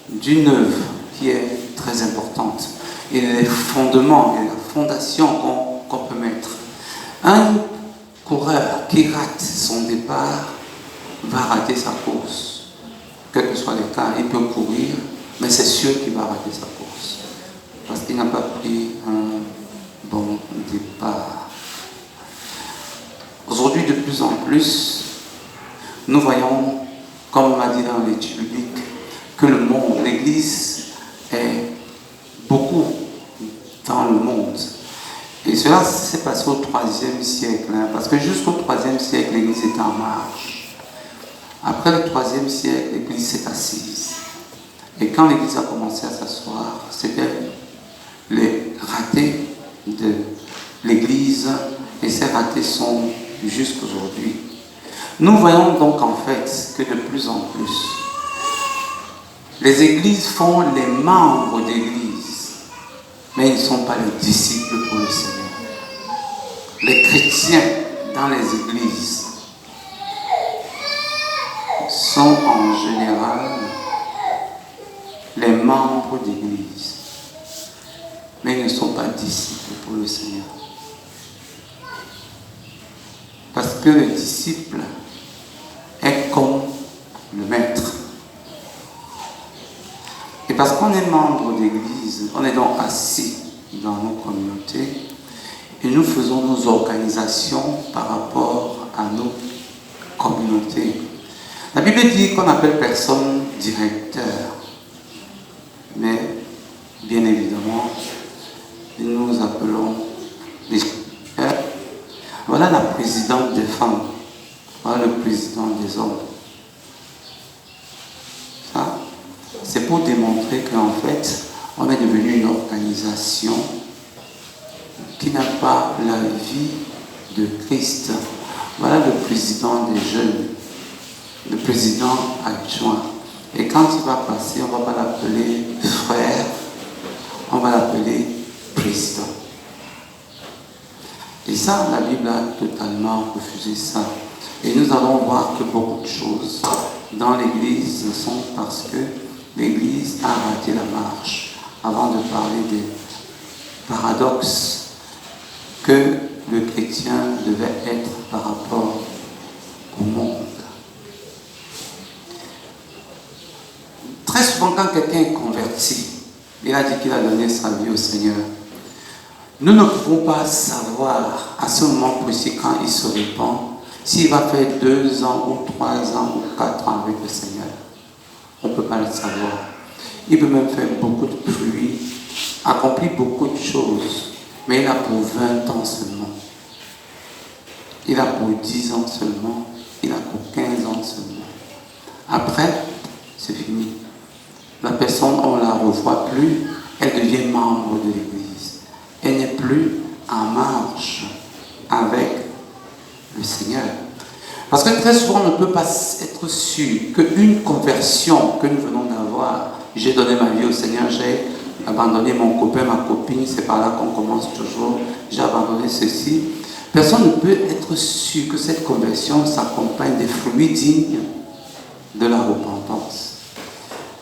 d'une œuvre qui est très importante et les fondements et la fondation qu'on peut mettre. Un coureur qui rate son départ va rater sa course. Quel que soit le cas, il peut courir, mais c'est sûr qu'il va rater sa course parce qu'il n'a pas pris un bon départ. Aujourd'hui, de plus en plus, nous voyons, comme on m'a dit dans l'étude biblique, que le monde, l'Église est beaucoup dans le monde. Et cela s'est passé au IIIe siècle, parce que jusqu'au IIIe siècle, l'Église était en marche. Après le IIIe siècle, l'Église s'est assise. Et quand l'Église a commencé à s'asseoir, c'était les ratés de l'Église, et ces ratés sont jusqu'aujourd'hui. Nous voyons donc en fait que de plus en plus, les églises font les membres d'église, mais ils ne sont pas les disciples pour le Seigneur. Les chrétiens dans les églises sont en général les membres d'église, mais ils ne sont pas disciples pour le Seigneur. Parce que le disciple est comme le maître. Et parce qu'on est membre d'église, on est donc assis dans nos communautés et nous faisons nos organisations par rapport à nos communautés. La Bible dit qu'on appelle personne directeur, mais bien évidemment, nous appelons des directeurs. Voilà la présidente des femmes, voilà le président des hommes. Ça, c'est pour démontrer qu'en fait, on est devenu une organisation qui n'a pas la vie de Christ. Voilà le président des jeunes, le président adjoint. Et quand il va passer, on ne va pas l'appeler frère, on va l'appeler président. Et ça, la Bible a totalement refusé ça. Et nous allons voir que beaucoup de choses dans l'Église sont parce que l'Église a raté la marche. Avant de parler des paradoxes que le chrétien devait être par rapport au monde. Très souvent, quand quelqu'un est converti, il a dit qu'il a donné sa vie au Seigneur. Nous ne pouvons pas savoir à ce moment précis quand il se répand s'il va faire 2 ans ou 3 ans ou 4 ans avec le Seigneur. On ne peut pas le savoir. Il peut même faire beaucoup de pluie, accomplir beaucoup de choses, mais il a pour 20 ans seulement. Il a pour 10 ans seulement. Il a pour 15 ans seulement. Après, c'est fini. La personne, on ne la revoit plus, elle devient membre de l'Église. Elle n'est plus en marche avec le Seigneur. Parce que très souvent, on ne peut pas être sûr qu'une conversion que nous venons d'avoir, j'ai donné ma vie au Seigneur, j'ai abandonné mon copain, ma copine, c'est par là qu'on commence toujours, j'ai abandonné ceci. Personne ne peut être sûr que cette conversion s'accompagne des fruits dignes de la repentance.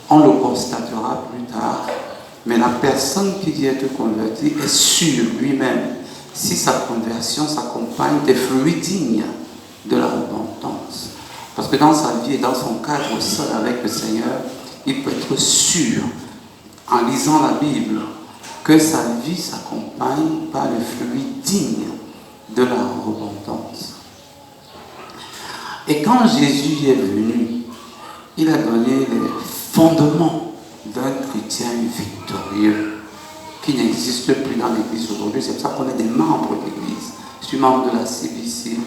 On le constatera plus tard, mais la personne qui dit être convertie est sûre lui-même si sa conversion s'accompagne des fruits dignes de la repentance. Parce que dans sa vie et dans son cadre seul avec le Seigneur, il peut être sûr, en lisant la Bible, que sa vie s'accompagne par les fruits dignes de la repentance. Et quand Jésus est venu, il a donné les fondements d'un chrétien victorieux qui n'existe plus dans l'Église aujourd'hui. C'est pour ça qu'on est des membres de l'Église. Je suis membre de la CBC.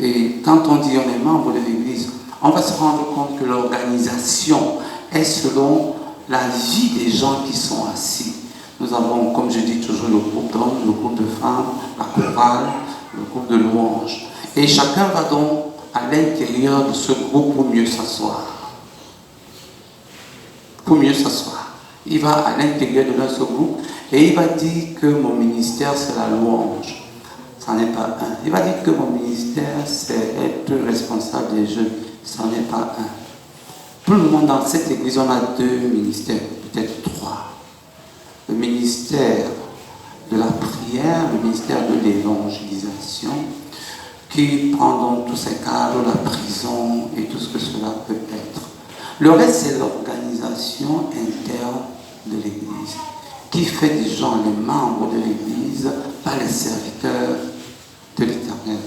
Et quand on dit on est membre de l'Église, on va se rendre compte que l'organisation est selon la vie des gens qui sont assis. Nous avons, comme je dis toujours, le groupe d'hommes, le groupe de femmes, la chorale, le groupe de louanges. Et chacun va donc à l'intérieur de ce groupe pour mieux s'asseoir. Pour mieux s'asseoir. Il va à l'intérieur de notre groupe et il va dire que mon ministère c'est la louange. Ça n'est pas un. Il va dire que mon ministère c'est être responsable des jeunes. Ça n'est pas un. Pour le moment dans cette église on a 2 ministères, peut-être 3. Le ministère de la prière, le ministère de l'évangélisation, qui prend donc tous ces cadres, la prison et tout ce que cela peut être. Le reste, c'est l'organisation interne de l'Église, qui fait des gens les membres de l'Église, pas les serviteurs de l'Éternel.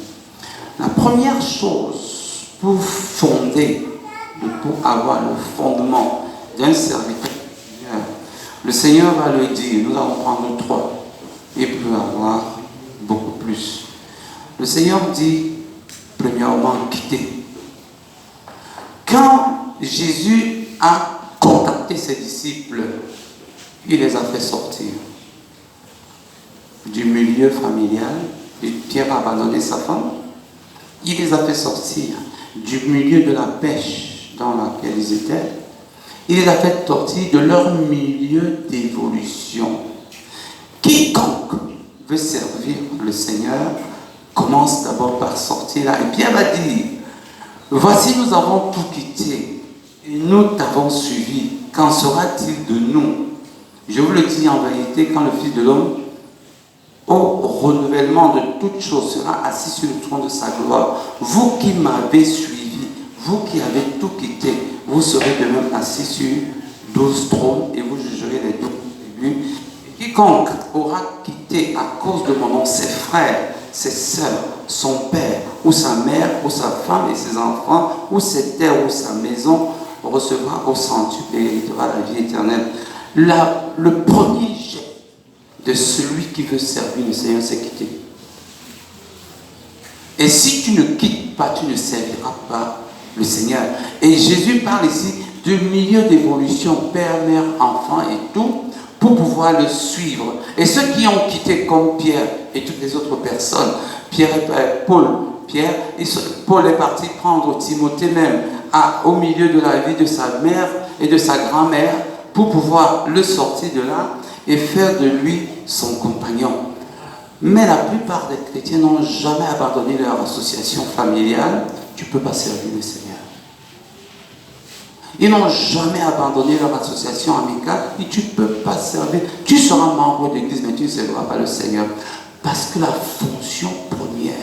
La première chose pour fonder, pour avoir le fondement d'un serviteur, le Seigneur va le dire, nous allons prendre 3, il peut avoir beaucoup plus. Le Seigneur dit, premièrement, quitter. Quand Jésus a contacté ses disciples, il les a fait sortir du milieu familial. Pierre a abandonné sa femme. Il les a fait sortir. du milieu de la pêche dans laquelle ils étaient. Il les a fait sortir de leur milieu d'évolution. Quiconque veut servir le Seigneur commence d'abord par sortir là. Et Pierre va dire, voici nous avons tout quitté et nous t'avons suivi. Qu'en sera-t-il de nous? Je vous le dis en vérité, quand le Fils de l'homme, au renouvellement de toutes choses, sera assis sur le trône de sa gloire, vous qui m'avez suivi, vous qui avez tout quitté, vous serez de même assis sur 12 trônes et vous jugerez les 12 tribus. Quiconque aura quitté à cause de mon nom ses frères, ses sœurs, son père, ou sa mère, ou sa femme et ses enfants, ou ses terres, ou sa maison, recevra au centuple et héritera la vie éternelle. Le premier jet de celui qui veut servir le Seigneur, c'est quitter. Et si tu ne quittes pas, tu ne serviras pas le Seigneur. Et Jésus parle ici de milieu d'évolution, père, mère, enfant et tout, pour pouvoir le suivre. Et ceux qui ont quitté comme Pierre et toutes les autres personnes, Paul est parti prendre Timothée même au milieu de la vie de sa mère et de sa grand-mère pour pouvoir le sortir de là et faire de lui son compagnon. Mais la plupart des chrétiens n'ont jamais abandonné leur association familiale. Tu ne peux pas servir le Seigneur. Ils n'ont jamais abandonné leur association amicale et tu ne peux pas servir. Tu seras membre d'église, mais tu ne serviras pas le Seigneur. Parce que la fonction première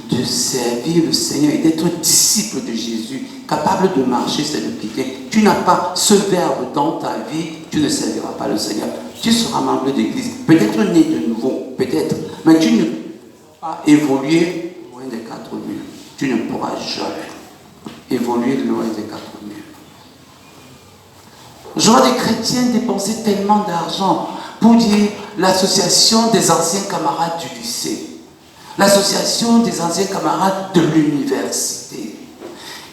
de servir le Seigneur et d'être disciple de Jésus, capable de marcher, c'est de quitter. Tu n'as pas ce verbe dans ta vie, tu ne serviras pas le Seigneur. Tu seras membre d'église, peut-être né de nouveau, peut-être, mais tu ne peux pas évoluer loin des quatre murs. Tu ne pourras jamais évoluer loin des quatre murs. Je vois des chrétiens dépenser tellement d'argent pour dire l'association des anciens camarades du lycée, l'association des anciens camarades de l'université.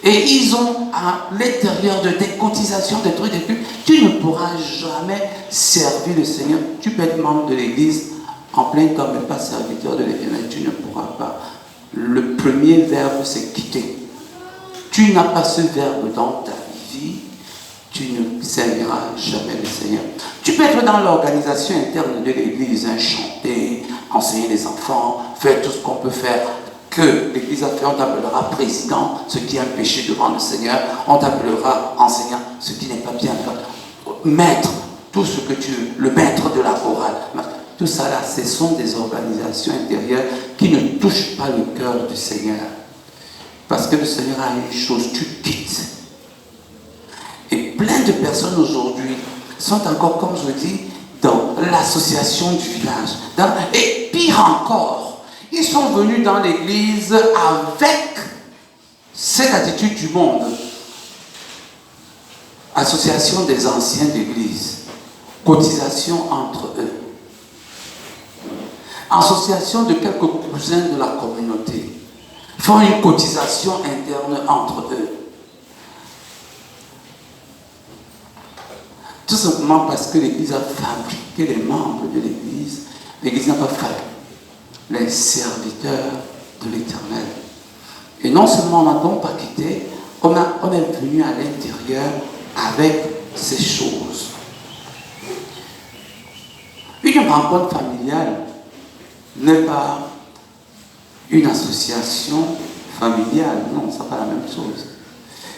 Et ils ont à l'intérieur de des cotisations, des trucs, des trucs. Tu ne pourras jamais servir le Seigneur. Tu peux être membre de l'église en plein temps, mais pas serviteur de l'Éternel. Tu ne pourras pas. Le premier verbe, c'est quitter. Tu n'as pas ce verbe dans ta vie, tu ne serviras jamais le Seigneur. Tu peux être dans l'organisation interne de l'église, chanter, enseigner les enfants, faire tout ce qu'on peut faire, que l'église a fait. On t'appellera président, ce qui est un péché devant le Seigneur. On t'appellera enseignant, ce qui n'est pas bien. Maître, tout ce que tu veux, le maître de la chorale. Tout ça là, ce sont des organisations intérieures qui ne touchent pas le cœur du Seigneur. Parce que le Seigneur a une chose, tu quittes. Et plein de personnes aujourd'hui sont encore, comme je dis, dans l'association du village. Et pire encore, ils sont venus dans l'église avec cette attitude du monde. Association des anciens d'église. Cotisation entre eux. Association de quelques cousins de la communauté. Font une cotisation interne entre eux. Tout simplement parce que l'Église a fabriqué les membres de l'Église. L'Église n'a pas fabriqué les serviteurs de l'Éternel. Et non seulement on n'a donc pas quitté, on est venu à l'intérieur avec ces choses. Une rencontre familiale n'est pas une association familiale. Non, ce n'est pas la même chose.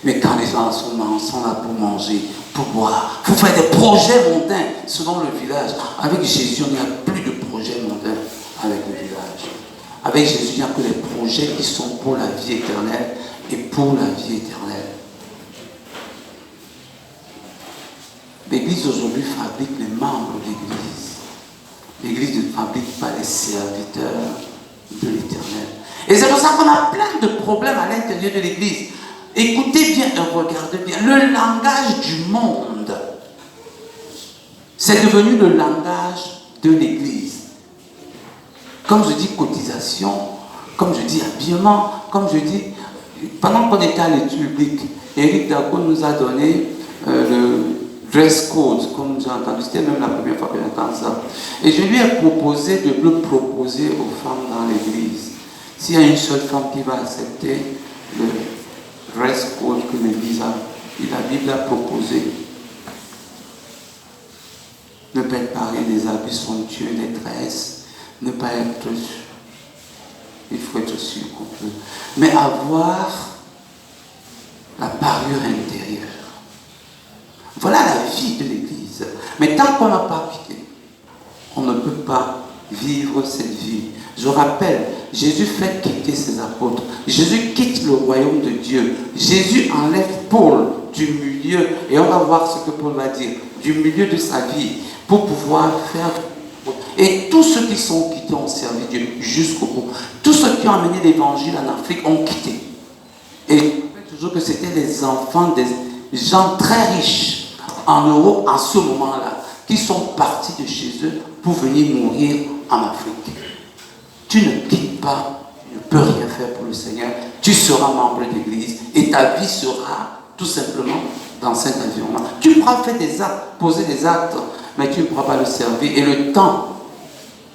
Mais quand les gens sont là pour manger, pour boire, pour faire des projets mondains selon le village. Avec Jésus, il n'y a plus de projets mondains avec le village. Avec Jésus, il n'y a que des projets qui sont pour la vie éternelle et pour la vie éternelle. L'Église aujourd'hui fabrique les membres de l'Église. L'Église ne fabrique pas les serviteurs de l'Éternel. Et c'est pour ça qu'on a plein de problèmes à l'intérieur de l'Église. Écoutez bien et regardez bien. Le langage du monde, c'est devenu le langage de l'Église. Comme je dis cotisation, comme je dis habillement, comme je dis... Pendant qu'on était à l'étude publique, Éric Daco nous a donné le dress code, comme j'ai entendu. C'était même la première fois que j'entends ça. Et je lui ai proposé de le proposer aux femmes dans l'Église. S'il y a une seule femme qui va accepter dress code que l'Église et la Bible a proposé. Ne pas être paré des habits somptueux, des tresses, ne pas être... Il faut être sûr qu'on peut. Mais avoir la parure intérieure. Voilà la vie de l'Église. Mais tant qu'on n'a pas quitté, on ne peut pas vivre cette vie. Je rappelle, Jésus fait quitter ses apôtres. Jésus quitte le royaume de Dieu. Jésus enlève Paul du milieu, et on va voir ce que Paul va dire, du milieu de sa vie, pour pouvoir faire... Et tous ceux qui sont quittés ont servi Dieu jusqu'au bout. Tous ceux qui ont amené l'évangile en Afrique ont quitté. Et je rappelle toujours que c'était les enfants des gens très riches en Europe en ce moment-là, qui sont partis de chez eux pour venir mourir en Afrique. Tu ne quittes pas, tu ne peux rien faire pour le Seigneur, tu seras membre de l'Église et ta vie sera tout simplement dans cet environnement. Tu pourras faire des actes, poser des actes, mais tu ne pourras pas le servir. Et le temps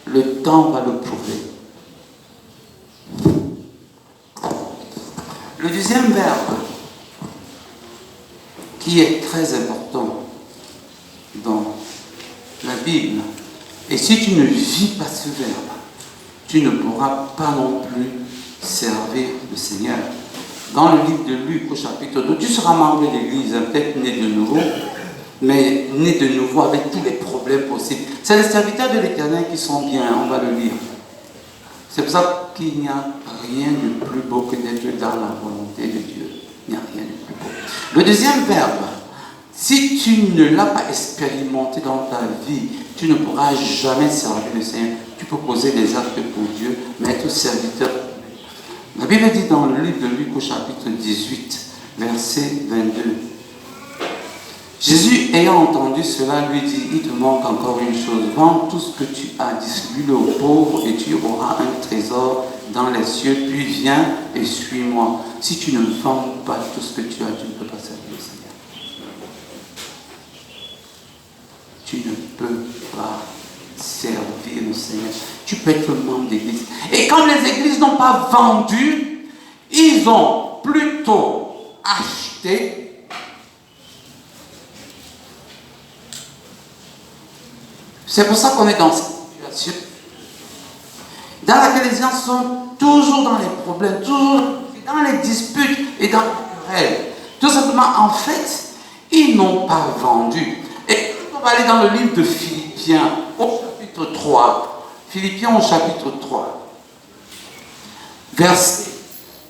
va le prouver. Le deuxième verbe qui est très important dans la Bible, et si tu ne vis pas ce verbe, tu ne pourras pas non plus servir le Seigneur. Dans le livre de Luc au chapitre 2, tu seras membre de l'Église, peut-être né de nouveau, mais né de nouveau avec tous les problèmes possibles. C'est les serviteurs de l'Éternel qui sont bien, on va le lire. C'est pour ça qu'il n'y a rien de plus beau que d'être dans la volonté de Dieu. Il n'y a rien de plus beau. Le deuxième verbe, si tu ne l'as pas expérimenté dans ta vie, tu ne pourras jamais servir le Seigneur. Tu peux poser des actes pour Dieu, mais être serviteur. La Bible dit dans le livre de Luc au chapitre 18, verset 22. Jésus, ayant entendu cela, lui dit, il te manque encore une chose, vends tout ce que tu as, distribue-le aux pauvres et tu auras un trésor dans les cieux, puis viens et suis-moi. Si tu ne vends pas tout ce que tu as, tu ne peux pas servir le Seigneur. Tu ne peux pas servir le Seigneur. Tu peux être membre d'église. Et quand les églises n'ont pas vendu, ils ont plutôt acheté. C'est pour ça qu'on est dans cette situation dans laquelle les gens sont toujours dans les problèmes, toujours dans les disputes et dans les querelles. Tout simplement, en fait, ils n'ont pas vendu. Et on va aller dans le livre de Philippiens, au chapitre 3. Philippiens au chapitre 3. Versets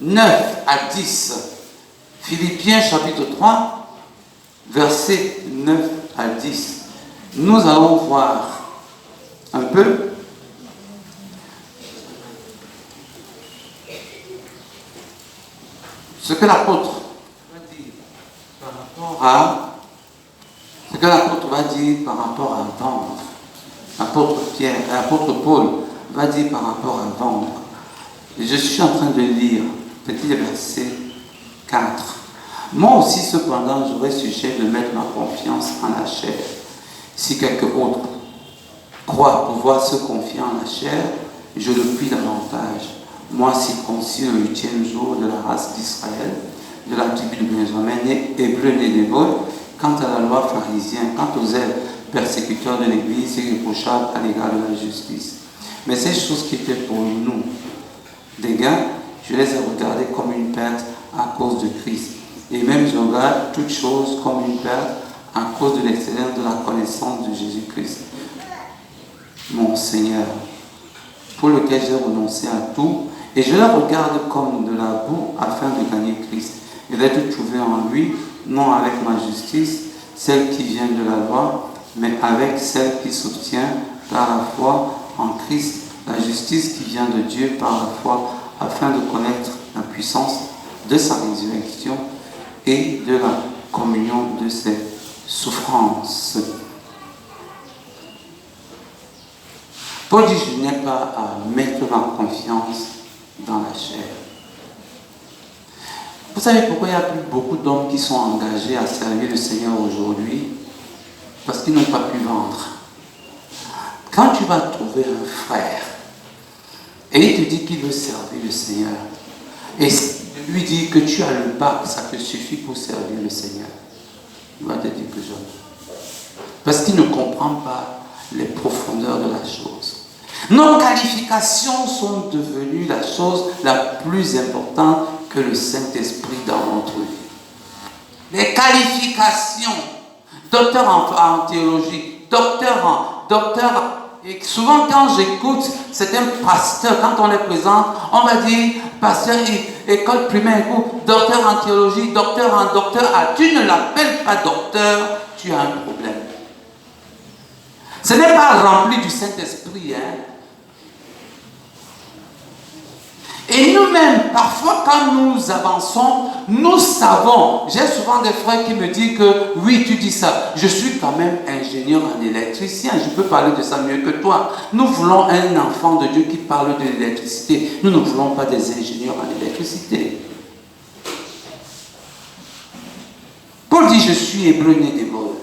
9 à 10. Philippiens chapitre 3, versets 9 à 10. Nous allons voir un peu ce que l'apôtre va dire par rapport à ce que l'apôtre va dire par rapport à vendre. L'apôtre Paul va dire par rapport à vendre. Et je suis en train de lire petit verset 4. Moi aussi, cependant, j'aurais sujet de mettre ma confiance en la chair. Si quelqu'un autre croit pouvoir se confier en la chair, je le prie davantage. Moi, circoncis le 8e jour de la race d'Israël, de la tribu de Benjamin, né hébreu, né d'Hébreu, quant à la loi pharisienne, quant aux ailes persécuteurs de l'Église, c'est irréprochable à l'égard de la justice. Mais ces choses qui étaient pour nous des gains, je les ai regardées comme une perte à cause de Christ. Et même je regarde toutes choses comme une perte à cause de l'excellence de la connaissance de Jésus-Christ, mon Seigneur, pour lequel j'ai renoncé à tout, et je le regarde comme de la boue afin de gagner Christ, et d'être trouvé en lui, non avec ma justice, celle qui vient de la loi, mais avec celle qui s'obtient par la foi en Christ, la justice qui vient de Dieu par la foi, afin de connaître la puissance de sa résurrection et de la communion de ses souffrances. Paul dit, je n'ai pas à mettre ma confiance dans la chair. Vous savez pourquoi il n'y a plus beaucoup d'hommes qui sont engagés à servir le Seigneur aujourd'hui? Parce qu'ils n'ont pas pu vendre. Quand tu vas trouver un frère et il te dit qu'il veut servir le Seigneur, et lui dire que tu as le bac, ça te suffit pour servir le Seigneur, il va te dire que jamais. Parce qu'il ne comprend pas les profondeurs de la chose. Nos qualifications sont devenues la chose la plus importante que le Saint-Esprit dans notre vie. Les qualifications, docteur en théologie, et souvent quand j'écoute certains pasteurs, quand on les présente, on va dire, pasteur, école primaire, docteur en théologie, docteur. Ah, tu ne l'appelles pas docteur, tu as un problème. Ce n'est pas rempli du Saint-Esprit, hein. Et nous-mêmes, parfois quand nous avançons, nous savons. J'ai souvent des frères qui me disent que oui, tu dis ça. Je suis quand même ingénieur en électricien. Je peux parler de ça mieux que toi. Nous voulons un enfant de Dieu qui parle de l'électricité. Nous ne voulons pas des ingénieurs en électricité. Paul dit, je suis hébreu né d'hébreu.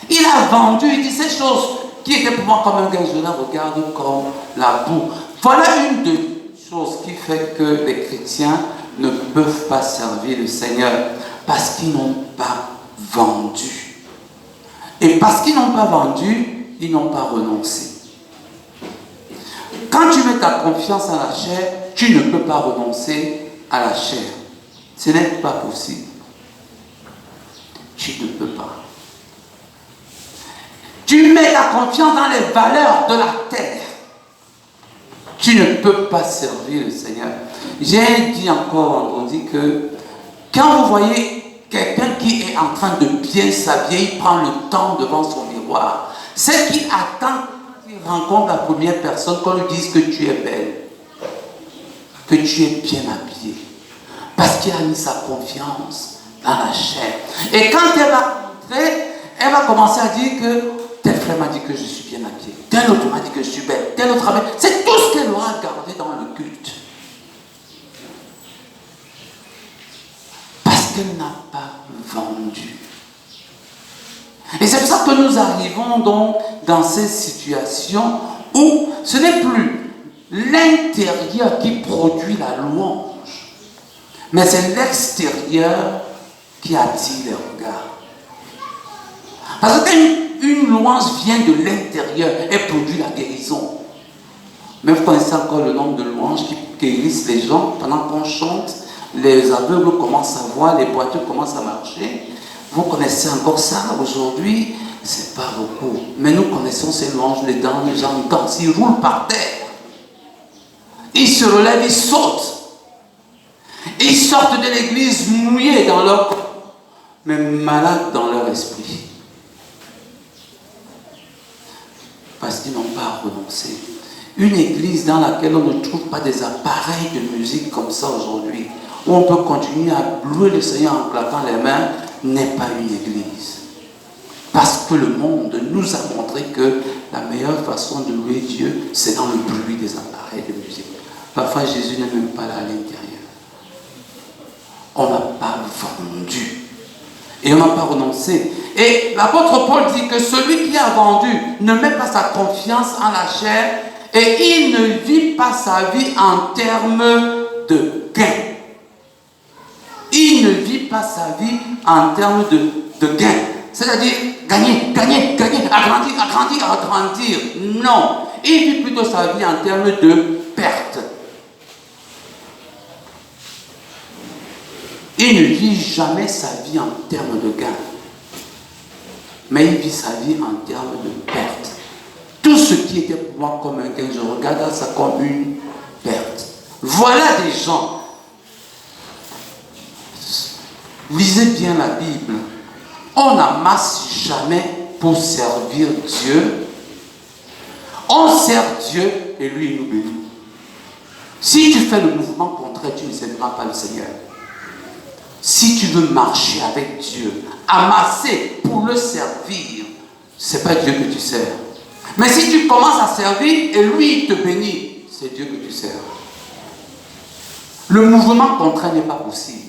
Il a vendu, il dit ces choses qui étaient pour moi comme un gars, je la regarde comme la boue. Voilà une des choses qui fait que les chrétiens ne peuvent pas servir le Seigneur parce qu'ils n'ont pas vendu. Et parce qu'ils n'ont pas vendu, ils n'ont pas renoncé. Quand tu mets ta confiance à la chair, tu ne peux pas renoncer à la chair. Ce n'est pas possible. Tu ne peux pas. Tu mets ta confiance dans les valeurs de la terre. Tu ne peux pas servir le Seigneur. J'ai dit encore vendredi que quand vous voyez quelqu'un qui est en train de bien s'habiller, il prend le temps devant son miroir. C'est qu'il attend qu'il rencontre la première personne, qu'on lui dise que tu es belle, que tu es bien habillée. Parce qu'il a mis sa confiance dans la chair. Et quand elle va rentrer, elle va commencer à dire que tel frère m'a dit que je suis bien habillé, tel autre m'a dit que je suis belle, tel autre m'a dit. C'est tout ce qu'elle aura gardé dans le culte. Parce qu'elle n'a pas vendu. Et c'est pour ça que nous arrivons donc dans ces situations où ce n'est plus l'intérieur qui produit la louange, mais c'est l'extérieur qui attire les regards. Parce qu'une louange vient de l'intérieur et produit la guérison. Mais vous connaissez encore le nombre de louanges qui guérissent les gens pendant qu'on chante, les aveugles commencent à voir, les boiteux commencent à marcher. Vous connaissez encore ça aujourd'hui? C'est pas beaucoup. Mais nous connaissons ces louanges, les gens dansent, ils roulent par terre. Ils se relèvent, ils sautent. Ils sortent de l'église mouillés dans leur corps, mais malades dans leur esprit. Parce qu'ils n'ont pas renoncé. Une église dans laquelle on ne trouve pas des appareils de musique comme ça aujourd'hui, où on peut continuer à louer le Seigneur en claquant les mains, n'est pas une église. Parce que le monde nous a montré que la meilleure façon de louer Dieu, c'est dans le bruit des appareils de musique. Parfois, Jésus n'est même pas là à l'intérieur. On n'a pas vendu. Et on n'a pas renoncé. Et l'apôtre Paul dit que celui qui a vendu ne met pas sa confiance en la chair et il ne vit pas sa vie en termes de gain. Il ne vit pas sa vie en termes de gain. C'est-à-dire gagner, agrandir. Non. Il vit plutôt sa vie en termes de perte. Il ne vit jamais sa vie en termes de gain. Mais il vit sa vie en termes de perte. Tout ce qui était pour moi comme un gain, je regarde ça comme une perte. Voilà des gens. Lisez bien la Bible. On n'amasse jamais pour servir Dieu. On sert Dieu et lui il nous bénit. Si tu fais le mouvement contraire, tu ne serviras pas le Seigneur. Si tu veux marcher avec Dieu, amasser pour le servir, ce n'est pas Dieu que tu sers. Mais si tu commences à servir et lui il te bénit, c'est Dieu que tu sers. Le mouvement contraire n'est pas possible.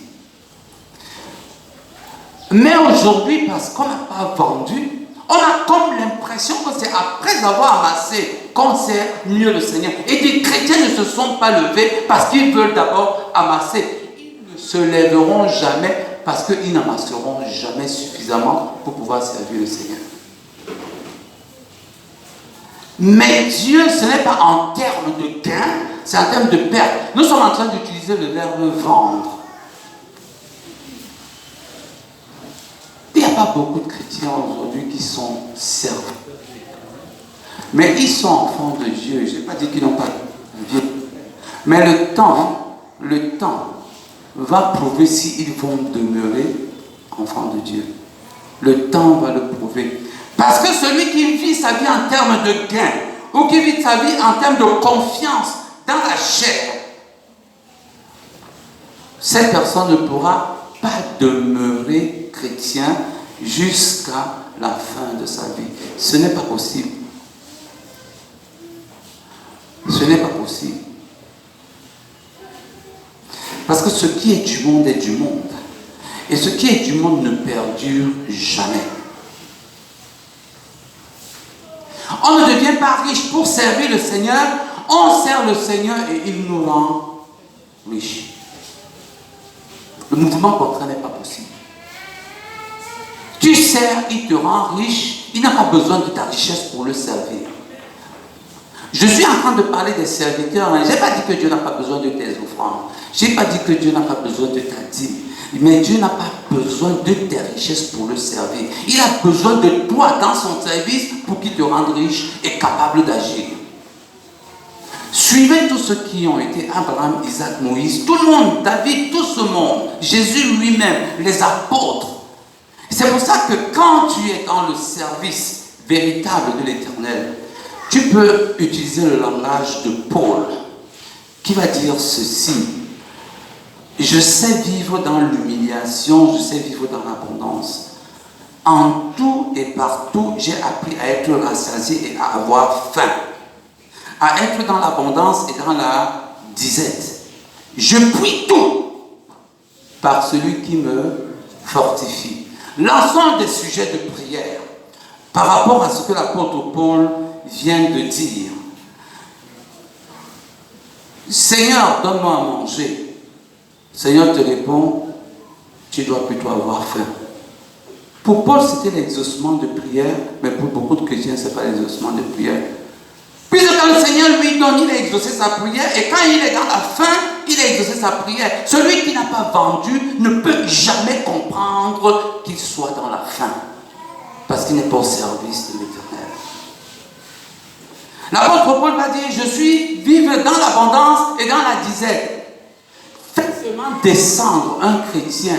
Mais aujourd'hui, parce qu'on n'a pas vendu, On a comme l'impression que c'est après avoir amassé qu'on sert mieux le Seigneur. Et des chrétiens ne se sont pas levés parce qu'ils veulent d'abord amasser. Ils ne se lèveront jamais parce qu'ils n'amasseront jamais suffisamment pour pouvoir servir le Seigneur. Mais Dieu, ce n'est pas en termes de gain, c'est en termes de perte. Nous sommes en train d'utiliser le verbe vendre. Il n'y a pas beaucoup de chrétiens aujourd'hui qui sont serviteurs. Mais ils sont enfants de Dieu. Je n'ai pas dit qu'ils n'ont pas de Dieu. Mais le temps va prouver s'ils vont demeurer enfants de Dieu. Le temps va le prouver. Parce que celui qui vit sa vie en termes de gain, ou qui vit sa vie en termes de confiance dans la chair, cette personne ne pourra pas demeurer chrétien jusqu'à la fin de sa vie. Ce n'est pas possible. Ce n'est pas possible. Parce que ce qui est du monde est du monde. Et ce qui est du monde ne perdure jamais. On ne devient pas riche pour servir le Seigneur. On sert le Seigneur et il nous rend riches. Le mouvement contraire n'est pas possible. Tu sers, il te rend riche. Il n'a pas besoin de ta richesse pour le servir. Je suis en train de parler des serviteurs. Je n'ai pas dit que Dieu n'a pas besoin de tes offrandes. Je n'ai pas dit que Dieu n'a pas besoin de ta dîme. Mais Dieu n'a pas besoin de tes richesses pour le servir. Il a besoin de toi dans son service pour qu'il te rende riche et capable d'agir. Suivez tous ceux qui ont été Abraham, Isaac, Moïse, tout le monde, David, tout ce monde, Jésus lui-même, les apôtres. C'est pour ça que quand tu es dans le service véritable de l'Éternel, tu peux utiliser le langage de Paul qui va dire ceci. Je sais vivre dans l'humiliation, je sais vivre dans l'abondance. En tout et partout, j'ai appris à être rassasié et à avoir faim. À être dans l'abondance et dans la disette. Je puis tout par celui qui me fortifie. Lançons des sujets de prière par rapport à ce que l'apôtre Paul vient de dire. Seigneur, donne-moi à manger. Seigneur te répond, tu dois plutôt avoir faim. Pour Paul, c'était l'exaucement de prière, mais pour beaucoup de chrétiens, ce n'est pas l'exaucement de prière. Puisque quand le Seigneur lui donne, il a exaucé sa prière, et quand il est dans la faim, il a exaucé sa prière. Celui qui n'a pas vendu ne peut jamais comprendre qu'il soit dans la faim, parce qu'il n'est pas au service de l'Éternel. L'apôtre Paul va dire, je suis vivre dans l'abondance et dans la disette. Faites seulement descendre un chrétien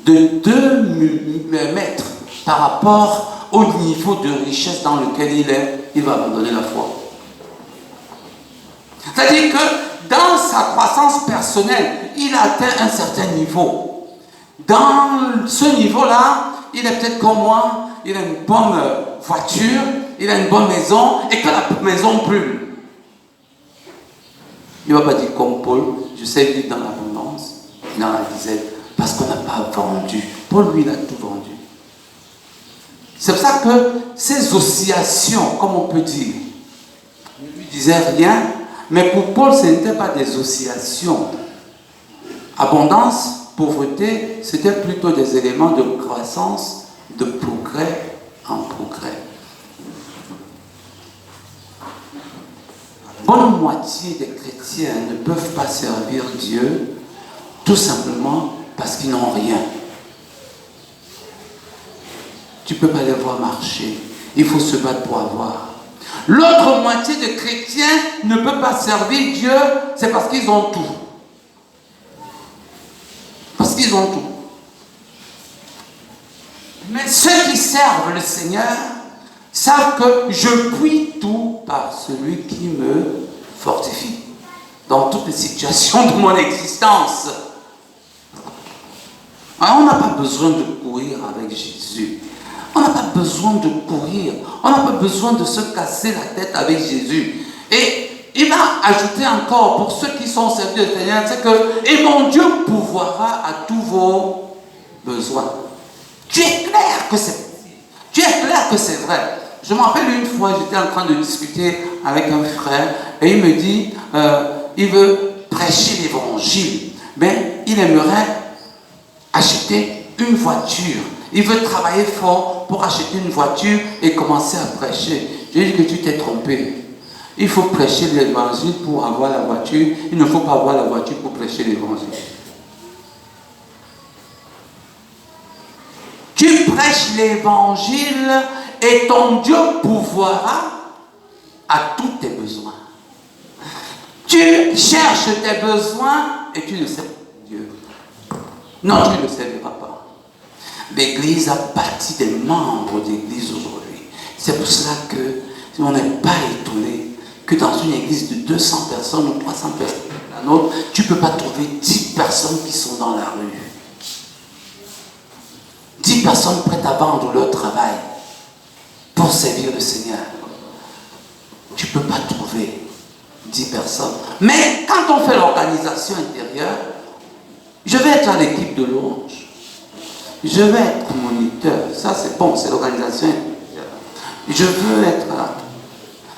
de 2 mètres par rapport au niveau de richesse dans lequel il est, il va abandonner la foi. C'est-à-dire que dans sa croissance personnelle, il a atteint un certain niveau. Dans ce niveau-là, il est peut-être comme moi, il a une bonne voiture, il a une bonne maison, et que la maison brûle. Il ne va pas dire comme Paul, je sais vivre dans l'abondance, dans la disette, parce qu'on n'a pas vendu. Paul, lui, il a tout vendu. C'est pour ça que ces oscillations, comme on peut dire, ne lui disaient rien, mais pour Paul, ce n'était pas des oscillations. Abondance, pauvreté, c'était plutôt des éléments de croissance, de progrès en progrès. La bonne moitié des chrétiens ne peuvent pas servir Dieu tout simplement parce qu'ils n'ont rien. Tu ne peux pas les voir marcher. Il faut se battre pour avoir. L'autre moitié de chrétiens ne peut pas servir Dieu, c'est parce qu'ils ont tout. Parce qu'ils ont tout. Mais ceux qui servent le Seigneur savent que je puis tout par celui qui me fortifie dans toutes les situations de mon existence. Alors, on n'a pas besoin de courir avec Jésus. On n'a pas besoin de courir. On n'a pas besoin de se casser la tête avec Jésus. Et il va ajouter encore, pour ceux qui sont servis du Seigneur, c'est que, et mon Dieu pourvoira à tous vos besoins. Tu es clair que c'est possible. Tu es clair clair que c'est vrai. Je me rappelle une fois, j'étais en train de discuter avec un frère et il me dit, il veut prêcher l'évangile, mais il aimerait acheter une voiture. Il veut travailler fort pour acheter une voiture et commencer à prêcher. Je lui ai dit que tu t'es trompé. Il faut prêcher l'évangile pour avoir la voiture. Il ne faut pas avoir la voiture pour prêcher l'évangile. Tu prêches l'évangile et ton Dieu pourvoira à tous tes besoins. Tu cherches tes besoins et tu ne sais pas Dieu. Non, tu ne le serviras pas. L'Église a bâti des membres d'Église aujourd'hui. C'est pour cela que on n'est pas étonné que dans une église de 200 personnes ou 300 personnes, la nôtre, tu ne peux pas trouver 10 personnes qui sont dans la rue. 10 personnes prêtes à vendre leur travail pour servir le Seigneur. Tu ne peux pas trouver 10 personnes. Mais quand on fait l'organisation intérieure, je vais être à l'équipe de louange. Je vais être moniteur. Ça c'est bon, c'est l'organisation intérieure. Je veux être là.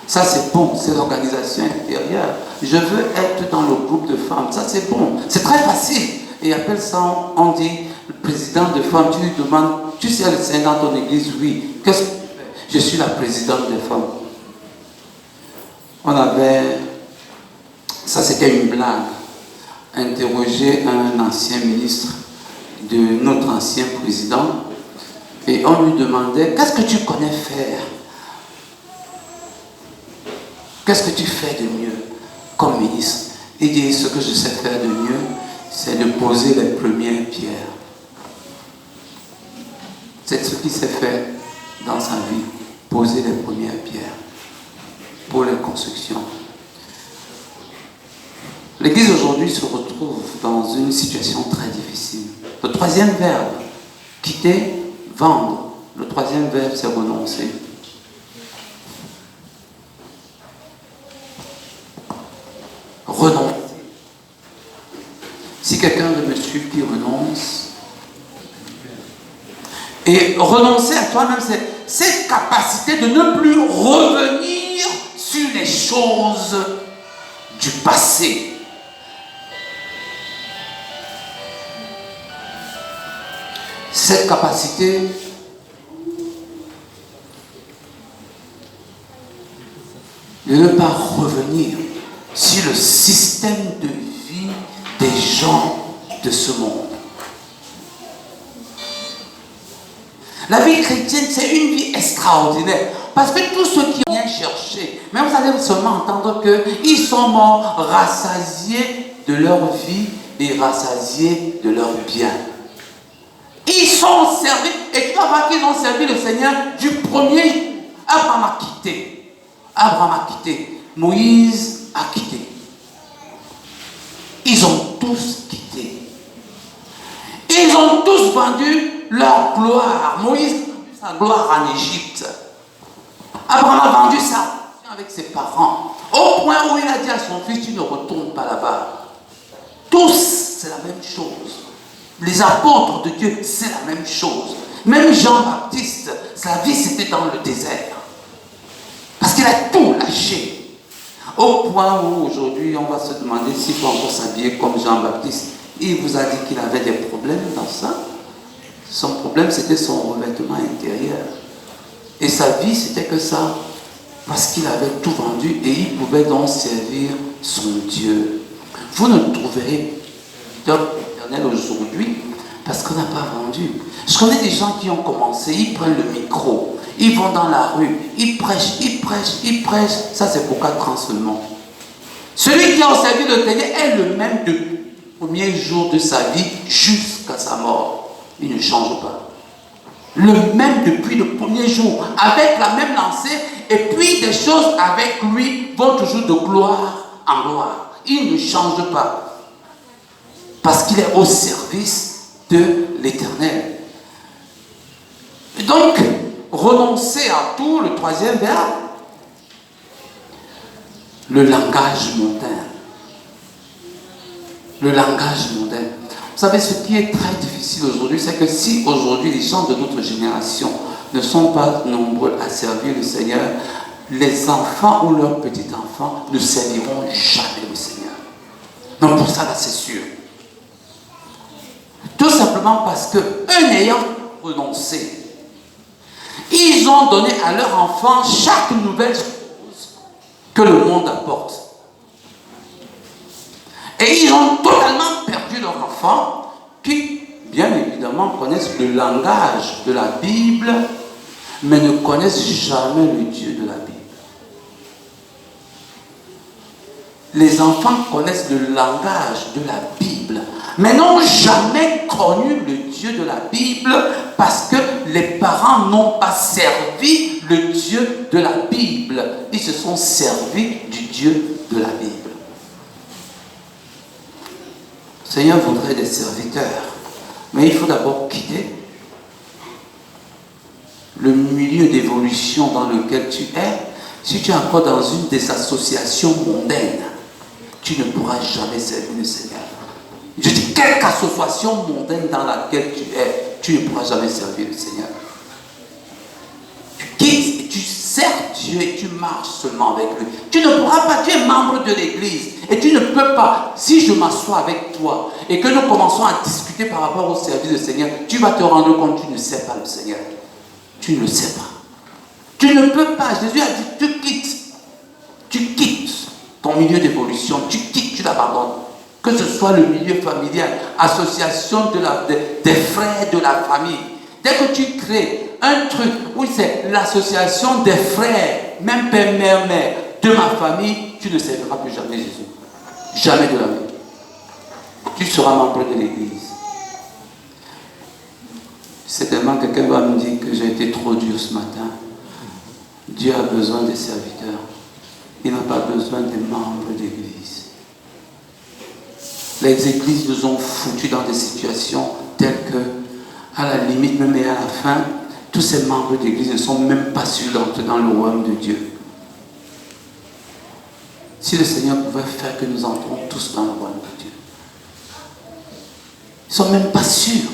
Ça c'est bon, c'est l'organisation intérieure. Je veux être dans le groupe de femmes. Ça c'est bon. C'est très facile. Et appelle ça, on dit, le président de femmes, tu lui demandes, tu sais le Seigneur dans ton église, oui. Qu'est-ce que tu fais? Je suis la présidente des femmes. On avait, ça c'était une blague, interrogé un ancien ministre de notre ancien président et on lui demandait, qu'est-ce que tu connais faire? Qu'est-ce que tu fais de mieux comme ministre? Il dit, ce que je sais faire de mieux, c'est de poser les premières pierres. C'est ce qu'il sait faire dans sa vie, poser les premières pierres pour les constructions. L'Église aujourd'hui se retrouve dans une situation très difficile. Le troisième verbe, quitter, vendre. Le troisième verbe, c'est renoncer. Renoncer. Si quelqu'un veut me suivre qui renonce, et renoncer à toi-même, c'est cette capacité de ne plus revenir sur les choses du passé. Cette capacité de ne pas revenir sur le système de vie des gens de ce monde. La vie chrétienne, c'est une vie extraordinaire. Parce que tous ceux qui ont rien cherché, même vous allez seulement entendre qu'ils sont morts rassasiés de leur vie et rassasiés de leurs biens. Ils sont servis, et tu vas voir qu'ils ont servi le Seigneur du premier jour. Abraham a quitté. Abraham a quitté. Moïse a quitté. Ils ont tous quitté. Ils ont tous vendu leur gloire. Moïse a vendu sa gloire en Égypte. Abraham a vendu sa relation avec ses parents. Au point où il a dit à son fils, tu ne retournes pas là-bas. Tous, c'est la même chose. Les apôtres de Dieu, c'est la même chose. Même Jean-Baptiste, sa vie c'était dans le désert. Parce qu'il a tout lâché. Au point où aujourd'hui, on va se demander s'il faut encore s'habiller comme Jean-Baptiste. Il vous a dit qu'il avait des problèmes dans ça. Son problème, c'était son revêtement intérieur. Et sa vie, c'était que ça. Parce qu'il avait tout vendu et il pouvait donc servir son Dieu. Vous ne trouverez l'éternel aujourd'hui parce qu'on n'a pas vendu. Je connais des gens qui ont commencé, ils prennent le micro, ils vont dans la rue, ils prêchent, ils prêchent, ils prêchent. Ça, c'est pour 4 ans seulement. Celui qui a servi le Seigneur est le même depuis le premier jour de sa vie jusqu'à sa mort. Il ne change pas. Le même depuis le premier jour, avec la même lancée, et puis des choses avec lui vont toujours de gloire en gloire. Il ne change pas. Parce qu'il est au service de l'Éternel. Donc, renoncer à tout, le troisième verbe, le langage mondain. Le langage mondain. Vous savez, ce qui est très difficile aujourd'hui, c'est que si aujourd'hui les gens de notre génération ne sont pas nombreux à servir le Seigneur, les enfants ou leurs petits-enfants ne serviront jamais le Seigneur. Donc pour ça, là, c'est sûr. Tout simplement parce que, eux n'ayant renoncé, ils ont donné à leurs enfants chaque nouvelle chose que le monde apporte. Et ils ont totalement perdu leurs enfants qui, bien évidemment, connaissent le langage de la Bible, mais ne connaissent jamais le Dieu de la Bible. Les enfants connaissent le langage de la Bible, mais n'ont jamais connu le Dieu de la Bible parce que les parents n'ont pas servi le Dieu de la Bible. Ils se sont servis du Dieu de la Bible. Le Seigneur voudrait des serviteurs, mais il faut d'abord quitter le milieu d'évolution dans lequel tu es. Si tu es encore dans une des associations mondaines, tu ne pourras jamais servir le Seigneur. Je dis, quelque association mondaine dans laquelle tu es, tu ne pourras jamais servir le Seigneur. Tu quittes et tu sers Dieu et tu marches seulement avec lui. Tu ne pourras pas, tu es membre de l'église et tu ne peux pas, si je m'assois avec toi et que nous commençons à discuter par rapport au service du Seigneur, tu vas te rendre compte que tu ne sais pas le Seigneur. Tu ne le sais pas. Tu ne peux pas. Jésus a dit, tu quittes. Tu quittes ton milieu d'évolution. Tu quittes, tu l'abandonnes. Que ce soit le milieu familial, association des frères de la famille. Dès que tu crées un truc où c'est l'association des frères, même père, mère, mère, de ma famille, tu ne serviras plus jamais Jésus. Jamais de la vie. Tu seras membre de l'église. Certainement, quelqu'un va me dire que j'ai été trop dur ce matin. Dieu a besoin des serviteurs. Il n'a pas besoin des membres d'église. Les églises nous ont foutus dans des situations telles que, à la limite, même et à la fin, tous ces membres d'église ne sont même pas sûrs d'entrer dans le royaume de Dieu. Si le Seigneur pouvait faire que nous entrons tous dans le royaume de Dieu. Ils ne sont même pas sûrs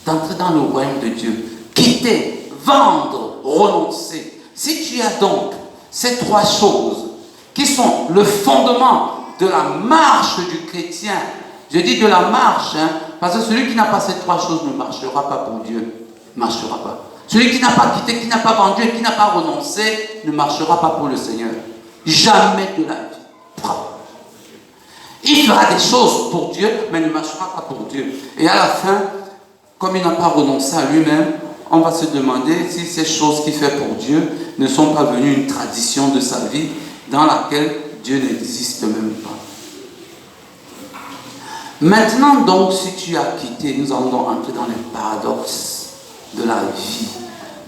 d'entrer dans le royaume de Dieu. Quitter, vendre, renoncer. Si tu as donc ces trois choses qui sont le fondement de la marche du chrétien, je dis de la marche, parce que celui qui n'a pas ces trois choses ne marchera pas pour Dieu. Ne marchera pas. Celui qui n'a pas quitté, qui n'a pas vendu et qui n'a pas renoncé ne marchera pas pour le Seigneur. Jamais de la vie. Il fera des choses pour Dieu, mais ne marchera pas pour Dieu. Et à la fin, comme il n'a pas renoncé à lui-même, on va se demander si ces choses qu'il fait pour Dieu ne sont pas venues une tradition de sa vie dans laquelle Dieu n'existe même pas. Maintenant donc, si tu as quitté, nous allons donc entrer dans les paradoxes de la vie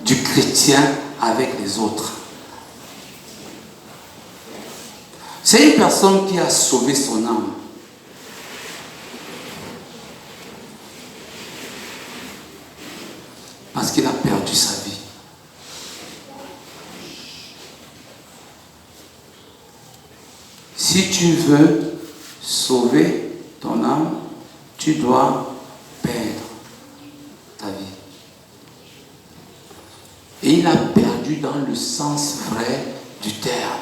du chrétien avec les autres. C'est une personne qui a sauvé son âme. Parce qu'il a perdu sa vie. Si tu veux sauver ton âme, tu dois perdre ta vie. Et il a perdu dans le sens vrai du terme.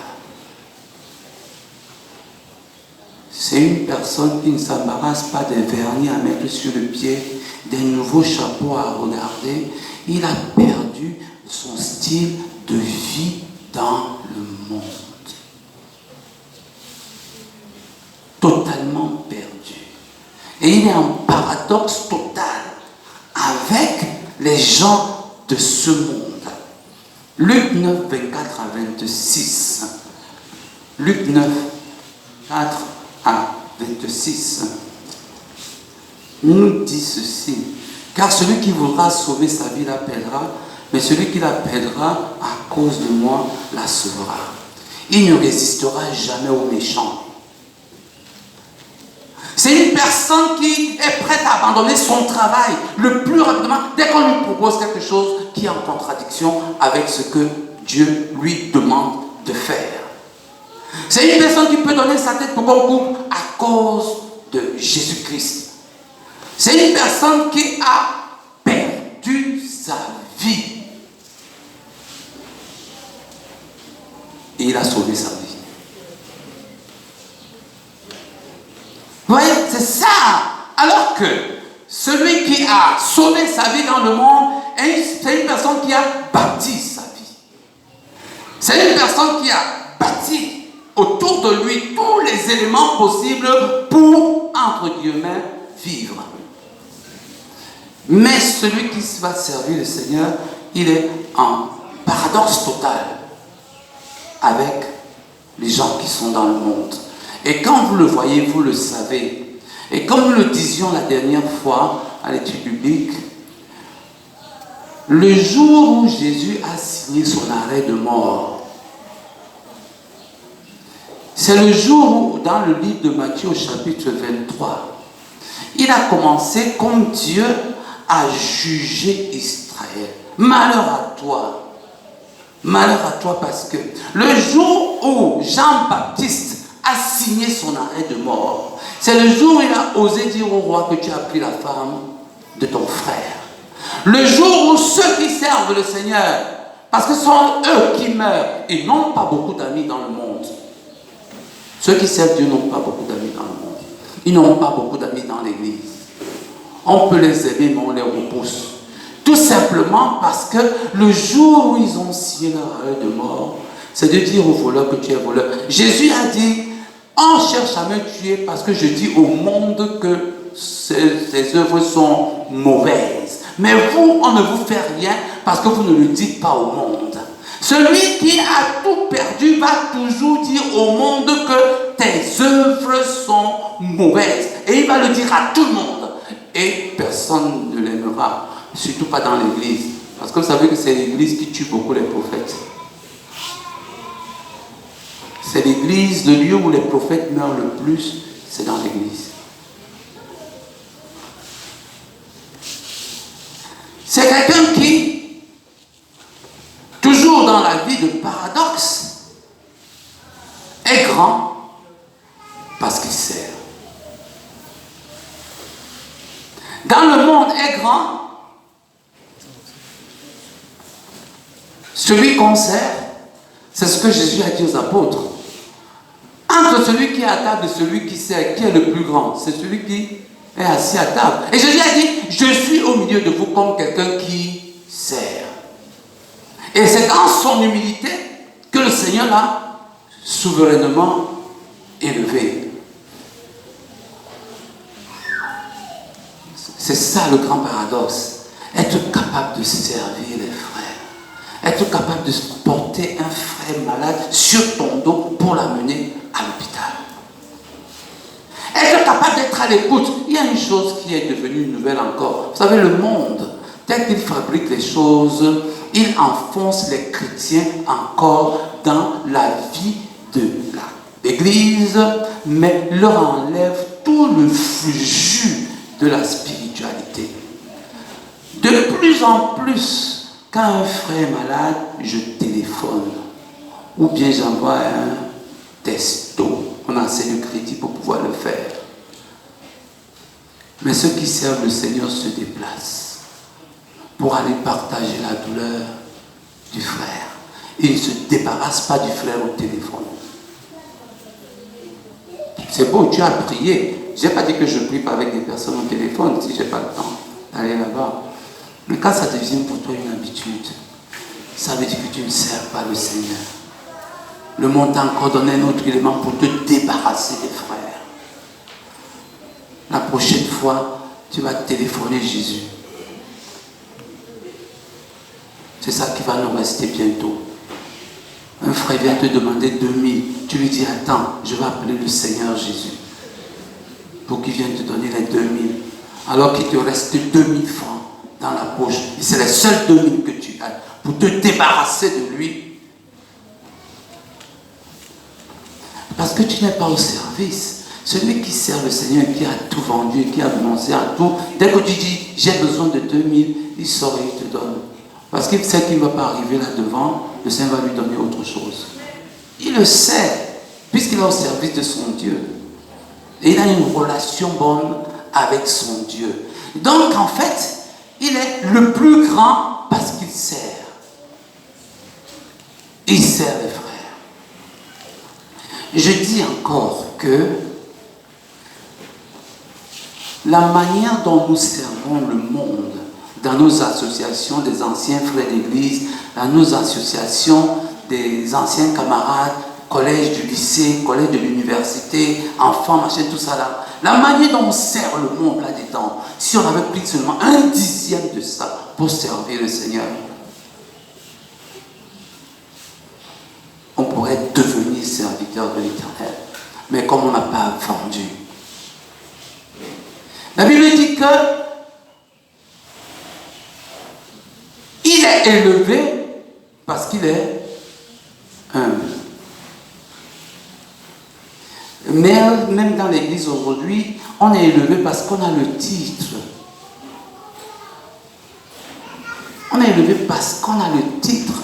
C'est une personne qui ne s'embarrasse pas des vernis à mettre sur le pied, des nouveaux chapeaux à regarder. Il a perdu son style de vie dans le monde. Totalement perdu. Et il est en paradoxe total avec les gens de ce monde. Luc 9, 24 à 26. Luc 9, 4 à 26 nous dit ceci. Car celui qui voudra sauver sa vie la perdra, mais celui qui la perdra à cause de moi la sauvera. Il ne résistera jamais aux méchants. C'est une personne qui est prête à abandonner son travail le plus rapidement dès qu'on lui propose quelque chose qui est en contradiction avec ce que Dieu lui demande de faire. C'est une personne qui peut donner sa tête pour concours à cause de Jésus-Christ. C'est une personne qui a perdu sa vie. il a sauvé sa vie. Vous voyez, c'est ça. Alors que celui qui a sauvé sa vie dans le monde, c'est une personne qui a bâti sa vie. C'est une personne qui a bâti autour de lui tous les éléments possibles pour, entre guillemets, vivre. Mais celui qui va servir le Seigneur, il est en paradoxe total avec les gens qui sont dans le monde. Et quand vous le voyez, vous le savez. Et comme nous le disions la dernière fois à l'étude biblique, le jour où Jésus a signé son arrêt de mort, c'est le jour où, dans le livre de Matthieu au chapitre 23, il a commencé comme Dieu a jugé Israël. Malheur à toi. Malheur à toi parce que le jour où Jean-Baptiste a signé son arrêt de mort, c'est le jour où il a osé dire au roi que tu as pris la femme de ton frère. Le jour où ceux qui servent le Seigneur, parce que ce sont eux qui meurent, ils n'ont pas beaucoup d'amis dans le monde. Ceux qui servent Dieu n'ont pas beaucoup d'amis dans le monde. Ils n'ont pas beaucoup d'amis dans l'église. On peut les aimer, mais on les repousse. Tout simplement parce que le jour où ils ont signé leur arrêt de mort, c'est de dire au voleur que tu es voleur. Jésus a dit, on cherche à me tuer parce que je dis au monde que ses œuvres sont mauvaises. Mais vous, on ne vous fait rien parce que vous ne le dites pas au monde. Celui qui a tout perdu va toujours dire au monde que tes œuvres sont mauvaises. Et il va le dire à tout le monde. Et personne ne l'aimera. Surtout pas dans l'église. Parce que vous savez que c'est l'église qui tue beaucoup les prophètes. C'est l'église, le lieu où les prophètes meurent le plus, c'est dans l'église. C'est quelqu'un qui, toujours dans la vie de paradoxe, est grand parce qu'il sert. Dans le monde est grand celui qu'on sert. C'est ce que Jésus a dit aux apôtres. Entre celui qui est à table et celui qui sert, qui est le plus grand? C'est celui qui est assis à table. Et Jésus a dit, je suis au milieu de vous comme quelqu'un qui sert. Et c'est dans son humilité que le Seigneur l'a souverainement élevé. C'est ça le grand paradoxe. Être capable de servir les frères. Être capable de porter un frère malade sur ton dos pour l'amener à l'hôpital. Être capable d'être à l'écoute. Il y a une chose qui est devenue une nouvelle encore. Vous savez, le monde, tel qu'il fabrique les choses, il enfonce les chrétiens encore dans la vie de l'Église, mais leur enlève tout le jus de la spiritualité. De plus en plus, quand un frère est malade, je téléphone. Ou bien j'envoie un texto. On a assez de crédit pour pouvoir le faire. Mais ceux qui servent le Seigneur se déplacent pour aller partager la douleur du frère. Ils ne se débarrassent pas du frère au téléphone. C'est beau, tu as prié. Je n'ai pas dit que je ne prie pas avec des personnes au téléphone si je n'ai pas le temps d'aller là-bas. Mais quand ça devient pour toi une habitude, ça veut dire que tu ne sers pas le Seigneur. Le monde t'a encore donné un autre élément pour te débarrasser des frères. La prochaine fois, tu vas téléphoner Jésus. C'est ça qui va nous rester bientôt. Un frère vient te demander 2000. Tu lui dis, attends, je vais appeler le Seigneur Jésus pour qu'il vienne te donner les 2000. Alors qu'il te reste 2000 francs dans la poche. Et c'est les seuls 2000 que tu as pour te débarrasser de lui. Parce que tu n'es pas au service. Celui qui sert le Seigneur, qui a tout vendu, qui a renoncé à tout, dès que tu dis, j'ai besoin de 2000, il sort et il te donne. Parce qu'il sait qu'il ne va pas arriver là devant, le Seigneur va lui donner autre chose. Il le sait, puisqu'il est au service de son Dieu. Et il a une relation bonne avec son Dieu. Donc en fait, il est le plus grand parce qu'il sert. Il sert les frères. Je dis encore que la manière dont nous servons le monde, dans nos associations des anciens frères d'église, dans nos associations des anciens camarades, collège du lycée, collège de l'université, enfants, machin, tout ça là, la manière dont on sert le monde là-dedans, si on avait pris seulement 1/10 de ça pour servir le Seigneur, on pourrait devenir serviteur de l'Éternel. Mais comme on n'a pas vendu. La Bible dit que il est élevé parce qu'il est humble. Mais même dans l'église aujourd'hui, on est élevé parce qu'on a le titre. On est élevé parce qu'on a le titre.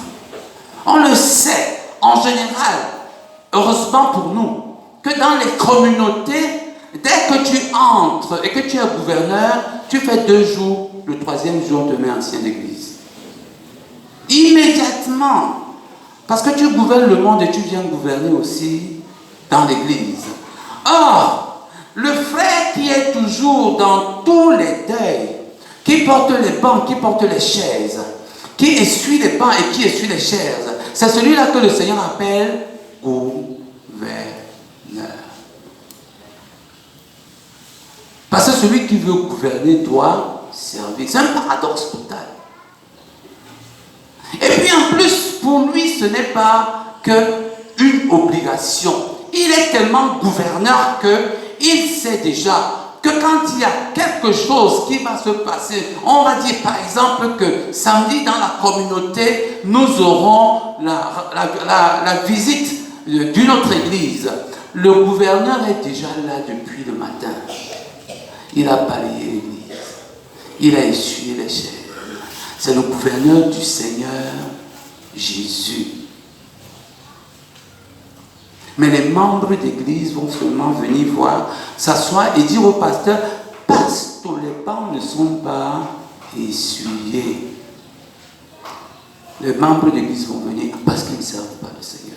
On le sait. En général, heureusement pour nous, que dans les communautés, dès que tu entres et que tu es gouverneur, tu fais 2 jours, le 3e jour, on te met ancien d'église. Immédiatement. Parce que tu gouvernes le monde et tu viens gouverner aussi dans l'église. Or, le frère qui est toujours dans tous les deuils, qui porte les bancs, qui porte les chaises, qui essuie les bancs et qui essuie les chaises, c'est celui-là que le Seigneur appelle gouverneur. Parce que celui qui veut gouverner doit servir. C'est un paradoxe total. Et puis en plus, pour lui, ce n'est pas qu'une obligation. Il est tellement gouverneur qu'il sait déjà que quand il y a quelque chose qui va se passer, on va dire par exemple que samedi dans la communauté, nous aurons la visite d'une autre église. Le gouverneur est déjà là depuis le matin. Il a balayé l'église. Il a essuyé les chaises. C'est le gouverneur du Seigneur Jésus. Mais les membres d'église vont seulement venir voir, s'asseoir et dire au pasteur, pasteur, les bancs ne sont pas essuyés. Les membres d'église vont venir parce qu'ils ne servent pas le Seigneur.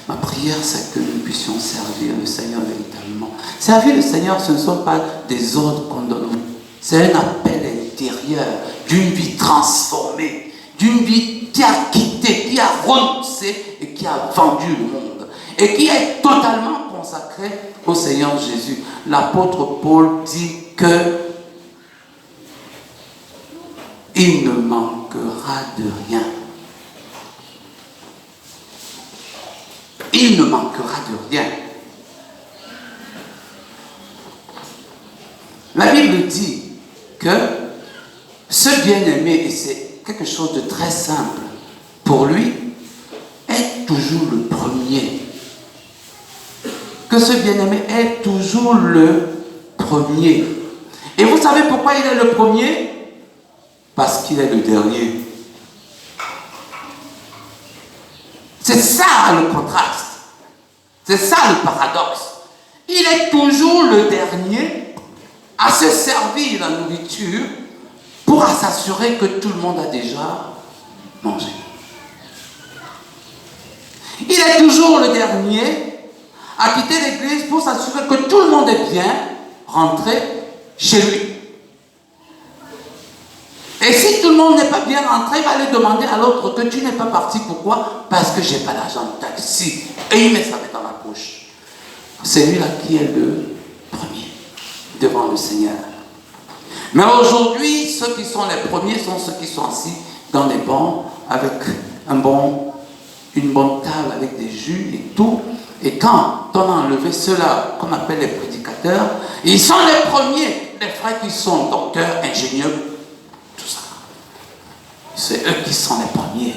Ma prière, c'est que nous puissions servir le Seigneur véritablement. Servir le Seigneur, ce ne sont pas des ordres qu'on donne. C'est un appel intérieur d'une vie transformée, d'une vie qui a quitté, qui a renoncé et qui a vendu le monde. Et qui est totalement consacré au Seigneur Jésus. L'apôtre Paul dit que il ne manquera de rien. Il ne manquera de rien. La Bible dit que ce bien-aimé, et c'est quelque chose de très simple, pour lui, est toujours le premier. Que ce bien-aimé est toujours le premier. Et vous savez pourquoi il est le premier? Parce qu'il est le dernier. C'est ça le contraste. C'est ça le paradoxe. Il est toujours le dernier à se servir la nourriture pour s'assurer que tout le monde a déjà mangé. Il est toujours le dernier à quitter l'église pour s'assurer que tout le monde est bien rentré chez lui. Et si tout le monde n'est pas bien rentré, il va aller demander à l'autre que tu n'es pas parti. Pourquoi? Parce que je n'ai pas d'argent de taxi. Et il met sa main dans la poche. C'est lui-là qui est le premier devant le Seigneur. Mais aujourd'hui, ceux qui sont les premiers sont ceux qui sont assis dans les bancs avec une bonne table avec des jus et tout. Et quand on a enlevé ceux-là qu'on appelle les prédicateurs, ils sont les premiers, les frères qui sont docteurs, ingénieurs, tout ça. C'est eux qui sont les premiers.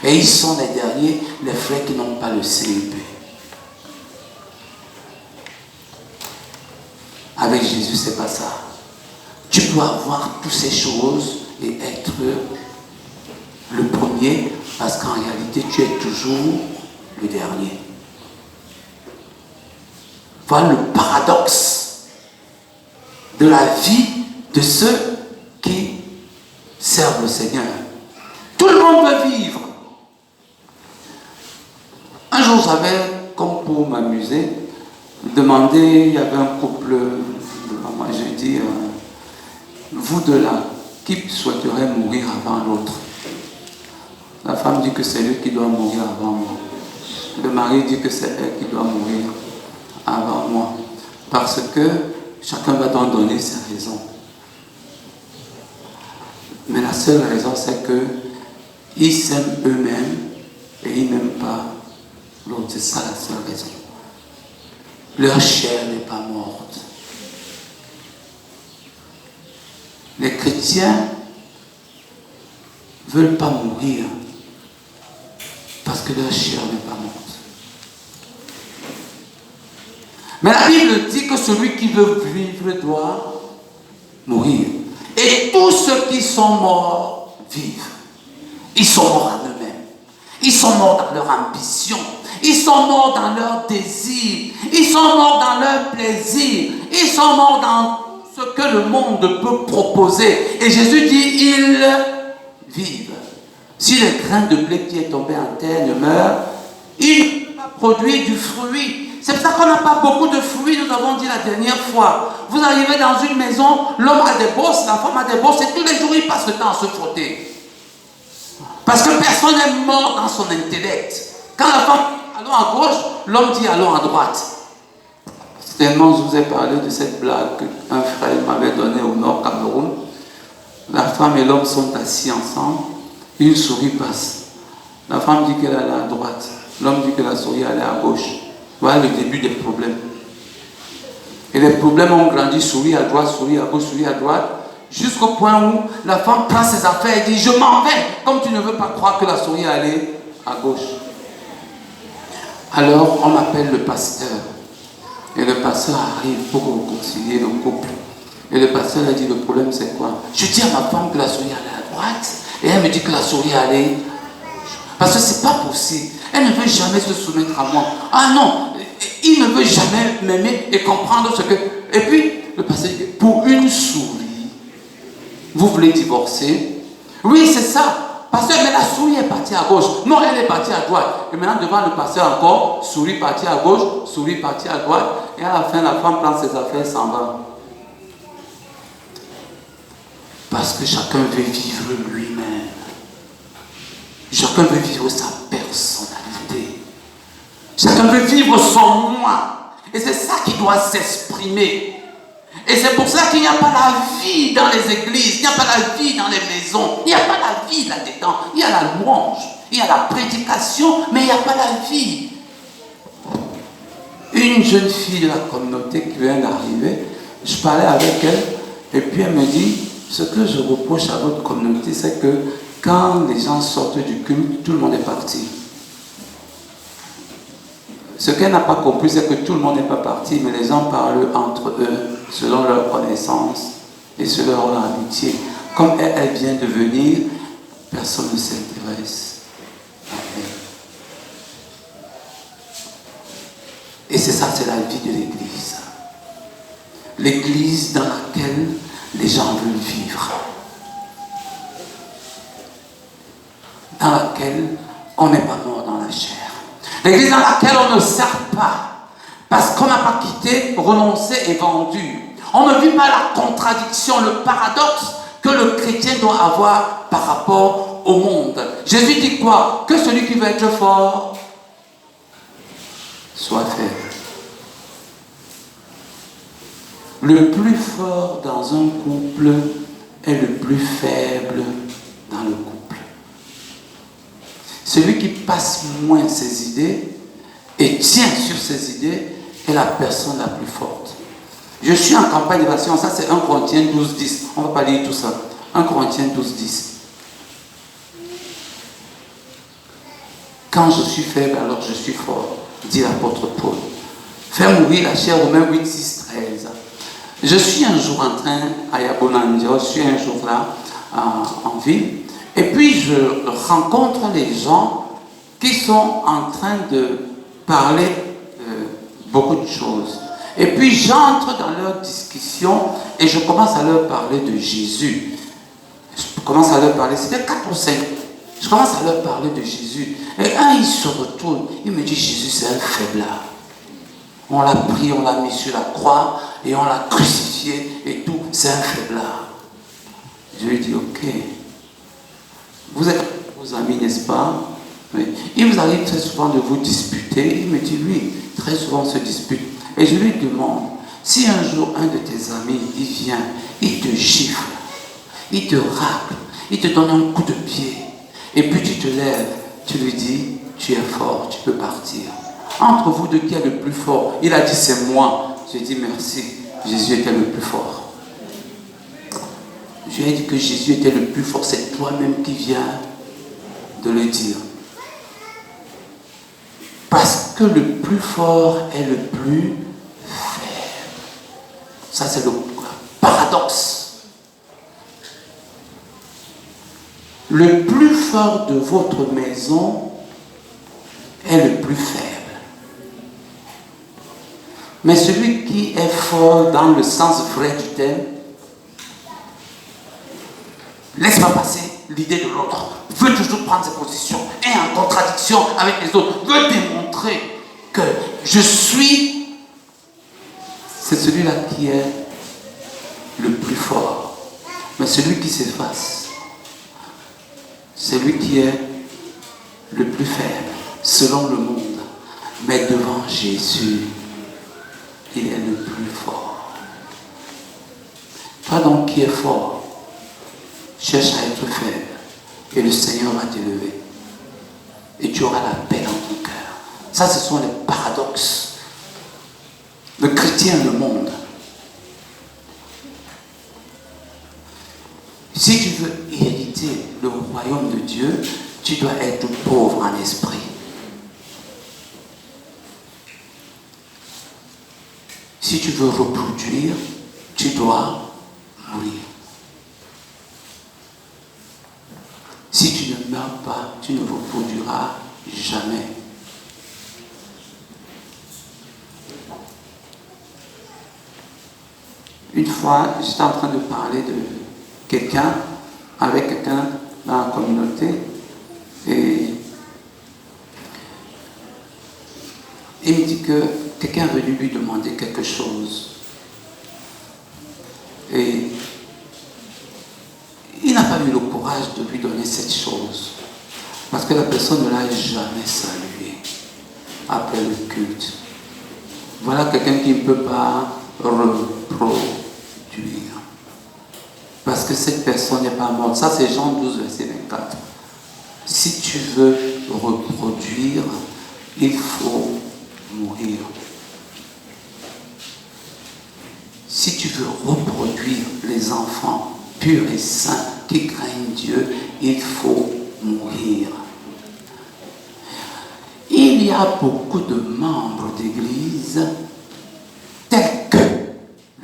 Et ils sont les derniers, les frères qui n'ont pas le CEP. Avec Jésus, c'est pas ça. Tu peux avoir toutes ces choses et être le premier, parce qu'en réalité, tu es toujours le dernier. Voilà le paradoxe de la vie de ceux qui servent le Seigneur. Tout le monde veut vivre. Un jour, j'avais, comme pour m'amuser, demandé, il y avait un couple, moi j'ai dit, vous deux là, qui souhaiterait mourir avant l'autre? La femme dit que c'est lui qui doit mourir avant moi. Le mari dit que c'est elle qui doit mourir avant moi. Parce que chacun va donc donner ses raisons. Mais la seule raison, c'est qu'ils s'aiment eux-mêmes et ils n'aiment pas l'autre. C'est ça la seule raison. Leur chair n'est pas morte. Les chrétiens ne veulent pas mourir parce que leur chair n'est pas morte. Mais la Bible dit que celui qui veut vivre doit mourir. Et tous ceux qui sont morts vivent. Ils sont morts à eux-mêmes. Ils sont morts dans leur ambition. Ils sont morts dans leur désir. Ils sont morts dans leur plaisir. Ils sont morts dans ce que le monde peut proposer. Et Jésus dit, ils vivent. Si le grain de blé qui est tombé en terre ne meurt, il ne va pas produire du fruit. C'est pour ça qu'on n'a pas beaucoup de fruits, nous avons dit la dernière fois. Vous arrivez dans une maison, l'homme a des bosses, la femme a des bosses, et tous les jours, il passe le temps à se frotter. Parce que personne n'est mort dans son intellect. Quand la femme dit allons à gauche, l'homme dit allons à droite. Tellement je vous ai parlé de cette blague qu'un frère m'avait donnée au Nord Cameroun. La femme et l'homme sont assis ensemble, une souris passe. La femme dit qu'elle allait à droite, l'homme dit que la souris allait à gauche. Voilà le début des problèmes. Et les problèmes ont grandi, souris à droite, souris à gauche, souris à droite, jusqu'au point où la femme prend ses affaires et dit je m'en vais, comme tu ne veux pas croire que la souris allait à gauche. Alors on appelle le pasteur. Et le pasteur arrive pour réconcilier le couple. Et le pasteur a dit le problème c'est quoi? Je dis à ma femme que la souris allait à droite et elle me dit que la souris allait à gauche. Parce que c'est pas possible. Elle ne veut jamais se soumettre à moi. Ah non, il ne veut jamais m'aimer et comprendre ce que... Et puis, le pasteur dit, pour une souris, vous voulez divorcer? Oui, c'est ça. Pasteur, mais la souris est partie à gauche. Non, elle est partie à droite. Et maintenant, devant le pasteur encore, souris partie à gauche, souris partie à droite. Et à la fin, la femme prend ses affaires et s'en va. Parce que chacun veut vivre lui-même. Chacun veut vivre sa personnalité. Chacun veut vivre son moi. Et c'est ça qui doit s'exprimer. Et c'est pour ça qu'il n'y a pas la vie dans les églises, il n'y a pas la vie dans les maisons, il n'y a pas la vie là-dedans. Il y a la louange, il y a la prédication, mais il n'y a pas la vie. Une jeune fille de la communauté qui vient d'arriver, je parlais avec elle, et puis elle me dit, ce que je reproche à votre communauté, c'est que quand les gens sortent du culte, tout le monde est parti. Ce qu'elle n'a pas compris, c'est que tout le monde n'est pas parti, mais les gens parlent entre eux, selon leur connaissance et selon leur amitié. Comme elle vient de venir, personne ne s'intéresse à elle. Et c'est ça, c'est la vie de l'Église. L'Église dans laquelle les gens veulent vivre. Dans laquelle on n'est pas mort dans la chair. L'église dans laquelle on ne sert pas. Parce qu'on n'a pas quitté, renoncé et vendu. On ne vit pas la contradiction, le paradoxe que le chrétien doit avoir par rapport au monde. Jésus dit quoi? Que celui qui veut être fort soit faible. Le plus fort dans un couple est le plus faible dans le couple. Celui qui passe moins ses idées et tient sur ses idées est la personne la plus forte. Je suis en campagne d'évasion, ça c'est 1 Corinthiens 12, 10. On ne va pas lire tout ça. 1 Corinthiens 12, 10. Quand je suis faible, alors je suis fort, dit l'apôtre Paul. Faire mourir la chair, Romains 8, 6, 13. Je suis un jour en train, à Yabonandio, je suis un jour là, en ville, et puis je rencontre les gens qui sont en train de parler beaucoup de choses. Et puis j'entre dans leur discussion et je commence à leur parler de Jésus. Je commence à leur parler, c'était 4 ou 5. Je commence à leur parler de Jésus. Et un, il se retourne. Il me dit, Jésus, c'est un faiblard. On l'a pris, on l'a mis sur la croix et on l'a crucifié et tout. C'est un faiblard. Je lui dis, ok. Vous êtes vos amis, n'est-ce pas? Oui. Il vous arrive très souvent de vous disputer. Il me dit, oui, très souvent on se dispute. Et je lui demande, si un jour un de tes amis, il vient, il te gifle, il te racle, il te donne un coup de pied, et puis tu te lèves, tu lui dis, tu es fort, tu peux partir. Entre vous deux, qui est le plus fort? Il a dit, c'est moi. J'ai dit, merci, Jésus était le plus fort. Je lui ai dit que Jésus était le plus fort, c'est toi-même qui viens de le dire. Parce que le plus fort est le plus faible. Ça, c'est le paradoxe. Le plus fort de votre maison est le plus faible. Mais celui qui est fort dans le sens vrai du terme, laisse pas passer l'idée de l'autre, veut toujours prendre ses positions, est en contradiction avec les autres, veut démontrer que je suis, c'est celui-là qui est le plus fort. Mais celui qui s'efface, c'est lui qui est le plus faible, selon le monde. Mais devant Jésus, il est le plus fort. Toi donc qui es fort, cherche à être faible et le Seigneur va t'élever. Et tu auras la paix dans ton cœur. Ça, ce sont les paradoxes. Le chrétien, le monde. Si tu veux hériter le royaume de Dieu, tu dois être pauvre en esprit. Si tu veux reproduire, tu dois mourir. Si tu ne meurs pas, tu ne reproduiras jamais. Une fois, j'étais en train de parler de quelqu'un, avec quelqu'un dans la communauté, et il me dit que quelqu'un est venu lui demander quelque chose. Et il n'a pas eu le courage de lui donner cette chose. Parce que la personne ne l'a jamais salué après le culte. Voilà quelqu'un qui ne peut pas reproduire. Parce que cette personne n'est pas morte. Ça, c'est Jean 12, verset 24. Si tu veux reproduire, il faut mourir. Si tu veux reproduire les enfants purs et saints qui craignent Dieu, il faut mourir. Il y a beaucoup de membres d'église tels que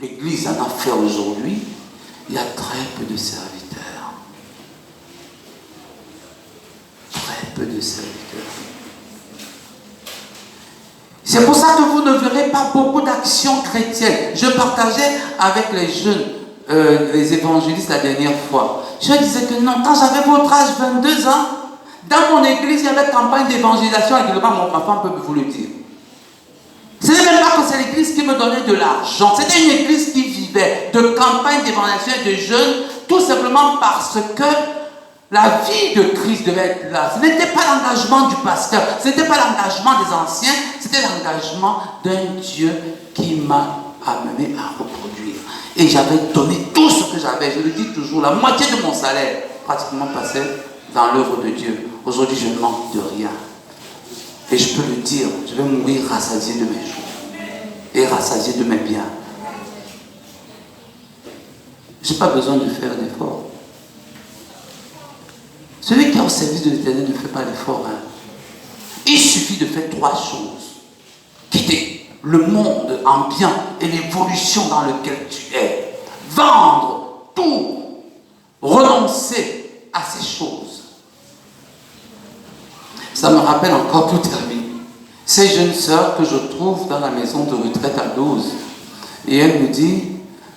l'église en a fait aujourd'hui. Il y a très peu de serviteurs. Très peu de serviteurs. C'est pour ça que vous ne verrez pas beaucoup d'actions chrétiennes. Je partageais avec les jeunes, les évangélistes la dernière fois. Je disais que non, quand j'avais votre âge, 22 ans, dans mon église, il y avait campagne d'évangélisation régulièrement, mon papa peut vous le dire. Ce n'est même pas que c'est l'église qui me donnait de l'argent, c'était une église qui vivait de campagne d'évangélisation et de jeunes, tout simplement parce que la vie de Christ devait être là. Ce n'était pas l'engagement du pasteur, ce n'était pas l'engagement des anciens, c'était l'engagement d'un Dieu qui m'a amené à reproduire. Et j'avais donné tout ce que j'avais, je le dis toujours, la moitié de mon salaire pratiquement passait dans l'œuvre de Dieu. Aujourd'hui, je ne manque de rien. Et je peux le dire, je vais mourir rassasié de mes jours et rassasié de mes biens. Je n'ai pas besoin de faire d'efforts. Celui qui est au service de l'Éternel ne fait pas d'efforts. Hein. Il suffit de faire 3 choses. Quitter le monde ambiant et l'évolution dans lequel tu es. Vendre tout. Renoncer à ces choses. Ça me rappelle encore tout terminé. Ces jeunes sœurs que je trouve dans la maison de retraite à 12. Et elle me dit,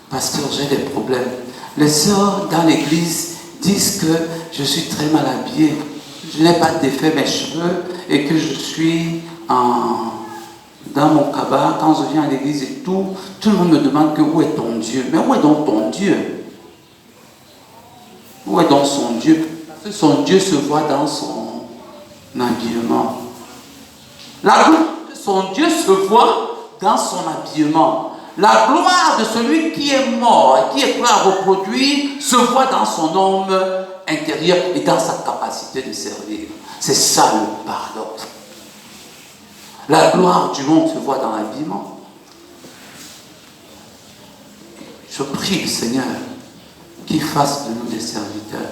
pasteur, j'ai des problèmes. Les sœurs dans l'église disent que je suis très mal habillée. je n'ai pas défait mes cheveux et que je suis dans mon cabas, quand je viens à l'église et tout le monde me demande que où est ton Dieu? Mais où est donc ton Dieu? Où est donc son Dieu? Parce que son Dieu se voit dans son habillement. La gloire de son Dieu se voit dans son habillement. La gloire de celui qui est mort et qui est prêt à reproduire se voit dans son homme intérieur et dans sa capacité de servir. C'est ça le paradoxe. La gloire du monde se voit dans l'habillement. Je prie le Seigneur qu'il fasse de nous des serviteurs